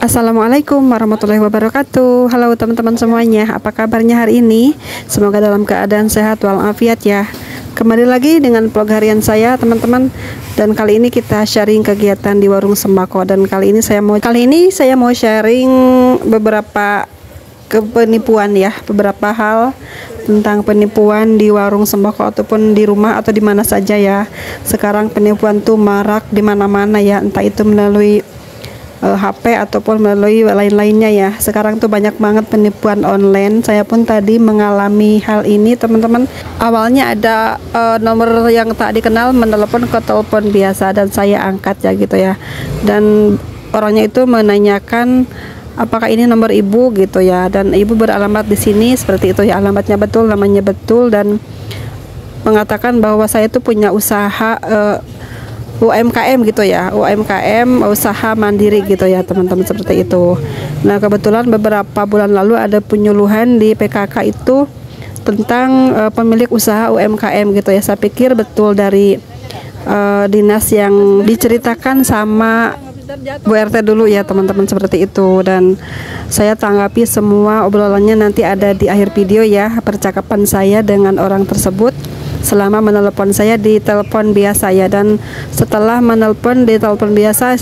Assalamualaikum warahmatullahi wabarakatuh. Halo teman-teman semuanya, apa kabarnya hari ini? Semoga dalam keadaan sehat walafiat ya. Kembali lagi dengan vlog harian saya teman-teman. Dan kali ini kita sharing kegiatan di warung sembako. Dan kali ini saya mau sharing beberapa penipuan ya, beberapa hal tentang penipuan di warung sembako ataupun di rumah atau di mana saja ya. Sekarang penipuan tuh marak di mana-mana ya, entah itu melalui HP ataupun melalui lain-lainnya ya. Sekarang tuh banyak banget penipuan online. Saya pun tadi mengalami hal ini teman-teman. Awalnya ada nomor yang tak dikenal menelepon ke telepon biasa dan saya angkat ya gitu ya. Dan orangnya itu menanyakan apakah ini nomor ibu gitu ya, dan ibu beralamat di sini seperti itu ya, alamatnya betul, namanya betul, dan mengatakan bahwa saya itu punya usaha UMKM gitu ya, UMKM, usaha mandiri gitu ya teman-teman, seperti itu. Nah kebetulan beberapa bulan lalu ada penyuluhan di PKK itu tentang pemilik usaha UMKM gitu ya. Saya pikir betul dari dinas yang diceritakan sama Bu RT dulu ya teman-teman, seperti itu. Dan saya tanggapi semua obrolannya, nanti ada di akhir video ya, percakapan saya dengan orang tersebut selama menelpon saya di telepon biasa ya. Dan setelah menelpon di telepon biasa,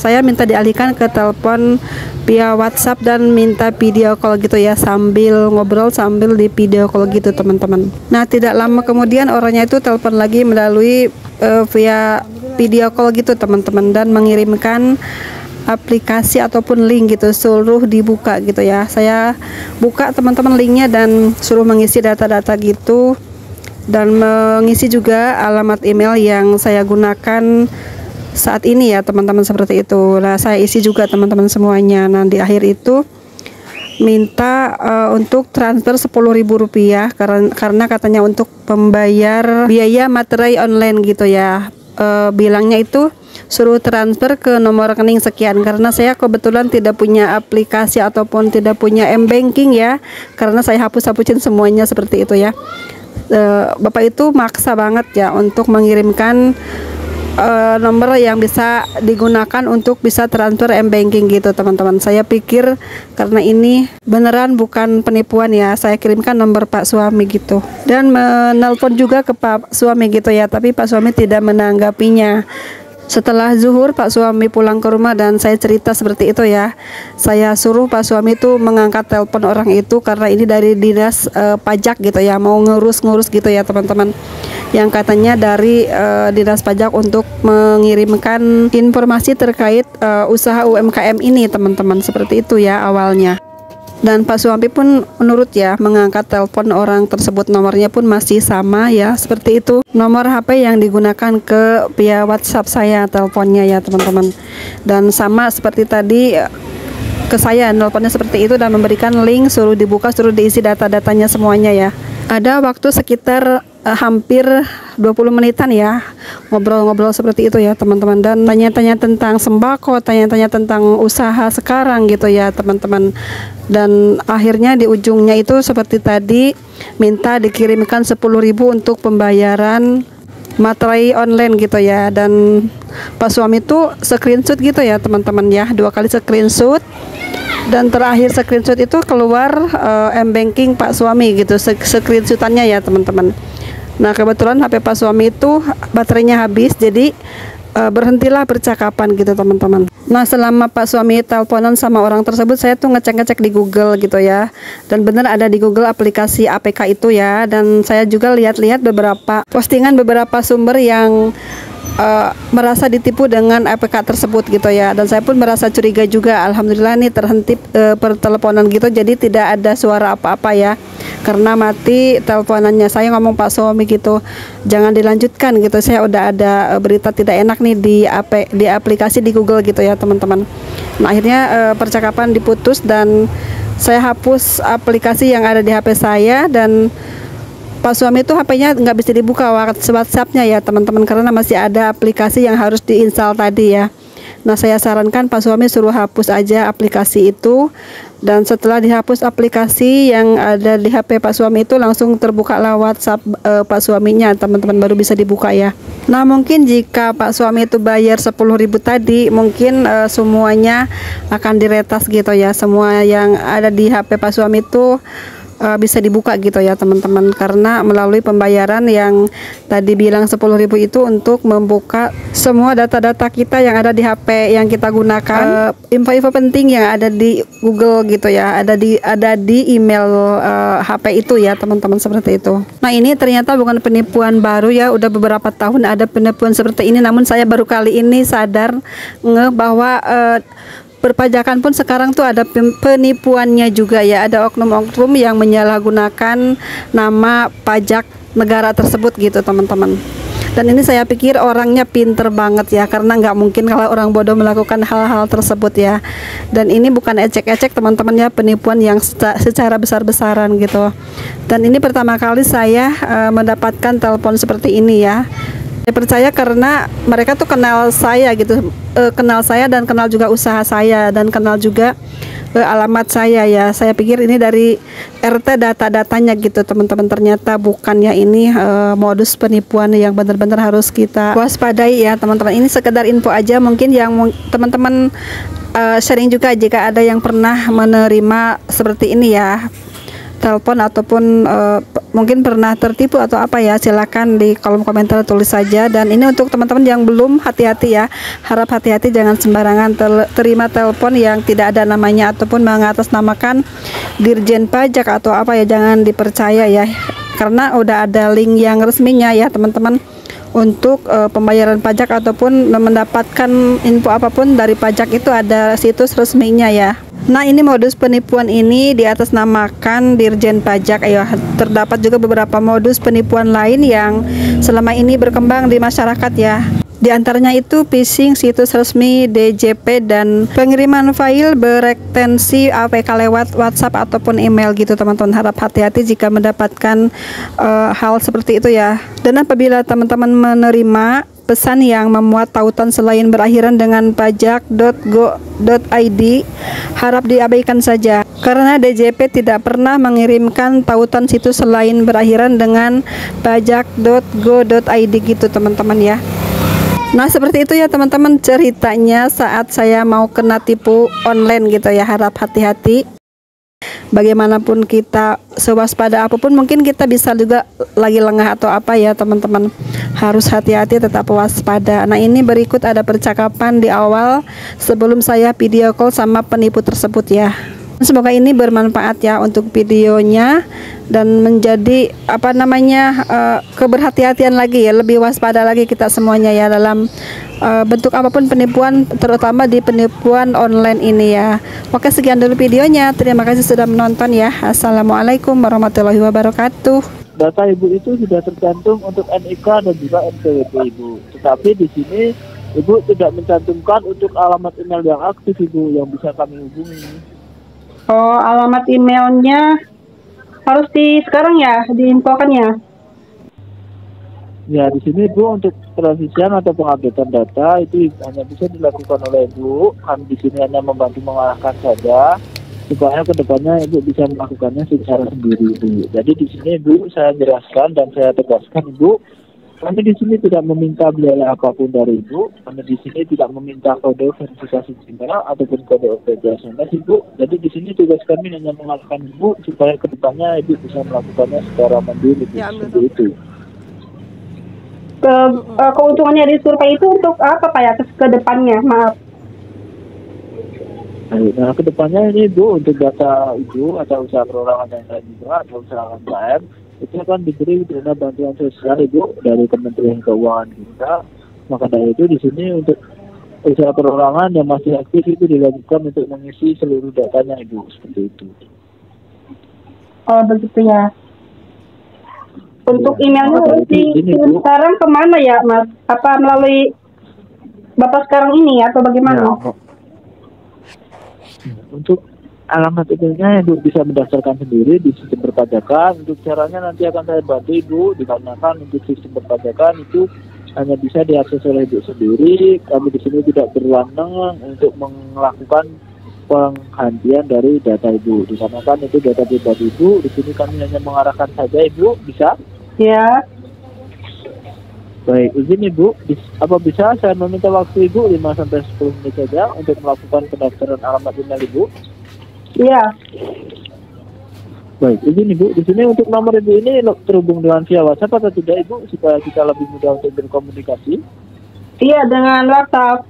saya minta dialihkan ke telepon via WhatsApp dan minta video call gitu ya, sambil ngobrol sambil di video call gitu teman-teman. Nah tidak lama kemudian orangnya itu telepon lagi melalui via video call gitu teman-teman, dan mengirimkan aplikasi ataupun link gitu, suruh dibuka gitu ya. Saya buka teman-teman linknya dan suruh mengisi data-data gitu, dan mengisi juga alamat email yang saya gunakan saat ini ya teman-teman, seperti itu. Nah saya isi juga teman-teman semuanya. Nah di akhir itu minta untuk transfer Rp10.000 karena katanya untuk pembayar biaya materai online gitu ya. Bilangnya itu suruh transfer ke nomor rekening sekian, karena saya kebetulan tidak punya aplikasi ataupun tidak punya m-banking ya, karena saya hapus-hapusin semuanya seperti itu ya. Bapak itu maksa banget ya untuk mengirimkan nomor yang bisa digunakan untuk bisa transfer m-banking gitu teman-teman. Saya pikir karena ini beneran bukan penipuan ya, saya kirimkan nomor Pak suami gitu, dan menelpon juga ke Pak suami gitu ya, tapi Pak suami tidak menanggapinya. Setelah zuhur Pak suami pulang ke rumah dan saya cerita seperti itu ya. Saya suruh Pak suami itu mengangkat telepon orang itu karena ini dari dinas pajak gitu ya, mau ngurus-ngurus gitu ya teman-teman. Yang katanya dari dinas pajak untuk mengirimkan informasi terkait usaha UMKM ini teman-teman, seperti itu ya awalnya. Dan Pak suami pun menurut ya mengangkat telepon orang tersebut, nomornya pun masih sama ya, seperti itu nomor HP yang digunakan ke via WhatsApp saya teleponnya ya teman-teman. Dan sama seperti tadi ke saya nelponnya seperti itu, dan memberikan link, suruh dibuka, suruh diisi data-datanya semuanya ya. Ada waktu sekitar hampir 20 menitan ya, ngobrol-ngobrol seperti itu ya teman-teman, dan tanya-tanya tentang sembako, tanya-tanya tentang usaha sekarang gitu ya teman-teman. Dan akhirnya di ujungnya itu seperti tadi, minta dikirimkan 10.000 untuk pembayaran materai online gitu ya. Dan Pak suami itu screenshot gitu ya teman-teman ya, 2 kali screenshot, dan terakhir screenshot itu keluar m-banking Pak suami gitu, screenshotannya ya teman-teman. Nah kebetulan HP Pak suami itu baterainya habis, jadi berhentilah percakapan gitu teman-teman. Nah selama Pak suami teleponan sama orang tersebut, saya tuh ngecek-ngecek di Google gitu ya, dan benar ada di Google aplikasi APK itu ya. Dan saya juga lihat-lihat beberapa postingan beberapa sumber yang merasa ditipu dengan APK tersebut gitu ya. Dan saya pun merasa curiga juga. Alhamdulillah nih terhenti perteleponan gitu, jadi tidak ada suara apa-apa ya, karena mati teleponannya. Saya ngomong Pak suami gitu, jangan dilanjutkan gitu, saya udah ada berita tidak enak nih di aplikasi di Google gitu ya teman-teman. Nah akhirnya percakapan diputus dan saya hapus aplikasi yang ada di HP saya, dan Pak suami itu HP-nya nggak bisa dibuka WhatsApp-nya ya teman-teman, karena masih ada aplikasi yang harus diinstal tadi ya. Nah saya sarankan Pak suami suruh hapus aja aplikasi itu, dan setelah dihapus aplikasi yang ada di HP Pak suami itu, langsung terbukalah WhatsApp Pak suaminya teman-teman, baru bisa dibuka ya. Nah, mungkin jika Pak suami itu bayar 10.000 tadi, mungkin semuanya akan diretas gitu ya. Semua yang ada di HP Pak suami itu bisa dibuka gitu ya teman-teman, karena melalui pembayaran yang tadi bilang 10.000 itu untuk membuka semua data-data kita yang ada di HP yang kita gunakan, info-info penting yang ada di Google gitu ya, ada di email HP itu ya teman-teman, seperti itu. Nah, ini ternyata bukan penipuan baru ya, udah beberapa tahun ada penipuan seperti ini, namun saya baru kali ini sadar bahwa perpajakan pun sekarang tuh ada penipuannya juga ya, ada oknum-oknum yang menyalahgunakan nama pajak negara tersebut gitu teman-teman. Dan ini saya pikir orangnya pinter banget ya, karena nggak mungkin kalau orang bodoh melakukan hal-hal tersebut ya. Dan ini bukan ecek-ecek teman-teman ya, penipuan yang secara besar-besaran gitu. Dan ini pertama kali saya mendapatkan telepon seperti ini ya. Saya percaya karena mereka tuh kenal saya gitu, kenal saya dan kenal juga usaha saya dan kenal juga alamat saya ya. Saya pikir ini dari RT data-datanya gitu teman-teman, ternyata bukannya. Ini modus penipuan yang benar-benar harus kita waspadai ya teman-teman. Ini sekedar info aja, mungkin yang teman-teman sharing juga jika ada yang pernah menerima seperti ini ya, telepon ataupun mungkin pernah tertipu atau apa ya, silakan di kolom komentar tulis saja. Dan ini untuk teman-teman yang belum, hati-hati ya, harap hati-hati, jangan sembarangan terima telepon yang tidak ada namanya ataupun mengatasnamakan Dirjen Pajak atau apa ya, jangan dipercaya ya, karena udah ada link yang resminya ya teman-teman untuk pembayaran pajak ataupun mendapatkan info apapun dari pajak itu ada situs resminya ya. Nah, ini modus penipuan ini di atas namakan Dirjen Pajak. Ayo, terdapat juga beberapa modus penipuan lain yang selama ini berkembang di masyarakat ya. Di antaranya itu phishing situs resmi DJP dan pengiriman file berekstensi APK lewat WhatsApp ataupun email gitu teman-teman. Harap hati-hati jika mendapatkan hal seperti itu ya. Dan apabila teman-teman menerima pesan yang memuat tautan selain berakhiran dengan pajak.go.id, harap diabaikan saja, karena DJP tidak pernah mengirimkan tautan situs selain berakhiran dengan pajak.go.id gitu teman-teman ya. Nah, seperti itu ya teman-teman ceritanya saat saya mau kena tipu online gitu ya. Harap hati-hati. Bagaimanapun kita sewaspada apapun, mungkin kita bisa juga lagi lengah atau apa ya teman-teman, harus hati-hati, tetap waspada. Nah, ini berikut ada percakapan di awal sebelum saya video call sama penipu tersebut ya. Semoga ini bermanfaat ya untuk videonya dan menjadi apa namanya keberhati-hatian lagi ya, lebih waspada lagi kita semuanya ya dalam bentuk apapun penipuan, terutama di penipuan online ini ya. Oke, sekian dulu videonya. Terima kasih sudah menonton ya. Assalamualaikum warahmatullahi wabarakatuh. Data Ibu itu sudah tercantum untuk NIK dan juga NPWP Ibu. Tetapi di sini Ibu tidak mencantumkan untuk alamat email yang aktif Ibu yang bisa kami hubungi. Oh, alamat emailnya harus sekarang ya, diinfokan ya. Ya, di sini Ibu untuk transisian atau pengupdatean data itu hanya bisa dilakukan oleh Ibu. Kami di sini hanya membantu mengarahkan saja supaya kedepannya Ibu bisa melakukannya secara sendiri Ibu. Jadi di sini Ibu saya jelaskan dan saya tegaskan Ibu, kami di sini tidak meminta biaya apapun dari Ibu. Kami di sini tidak meminta kode verifikasi email ataupun kode OTP SMS Ibu. Jadi di sini tugas kami hanya mengarahkan Ibu supaya kedepannya Ibu bisa melakukannya secara mandiri Ya, seperti itu. Keuntungannya dari survei itu untuk apa Pak ya, ke depannya? Maaf. Nah, kedepannya ini Ibu untuk data Ibu atau usaha perorangan yang lain juga atau usaha UMKM itu akan diberi dana bantuan sosial Ibu dari Kementerian Keuangan kita. Maka dari itu di sini untuk usaha perorangan yang masih aktif itu dilakukan untuk mengisi seluruh datanya Ibu, seperti itu. Oh, begitu ya. Untuk Ya, emailnya harus sekarang kemana ya Mas? Apa melalui Bapak sekarang ini atau bagaimana? Ya, untuk alamat emailnya Ibu bisa mendaftarkan sendiri di sistem perpajakan. Untuk caranya nanti akan saya bantu Ibu, dikarenakan untuk sistem perpajakan itu hanya bisa diakses oleh Ibu sendiri. Kami di sini tidak berwenang untuk melakukan penghentian dari data Ibu, dikarenakan itu data pribadi Ibu. Di sini kami hanya mengarahkan saja Ibu, bisa? Ya. Baik, izin Ibu, apa bisa saya meminta waktu Ibu 5 sampai 10 menit saja untuk melakukan pendaftaran alamat email Ibu? Iya. Baik, izin Ibu, di sini untuk nomor Ibu ini terhubung dengan via WhatsApp atau tidak Ibu, supaya kita lebih mudah untuk berkomunikasi? Iya, dengan WhatsApp.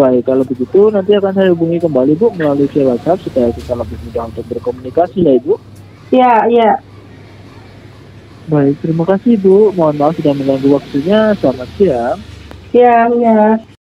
Baik, kalau begitu nanti akan saya hubungi kembali Bu melalui via WhatsApp supaya kita lebih mudah untuk berkomunikasi ya Ibu. Iya, iya. Baik, terima kasih Bu. Mohon maaf sudah mengganggu waktunya. Selamat siang. Iya, iya.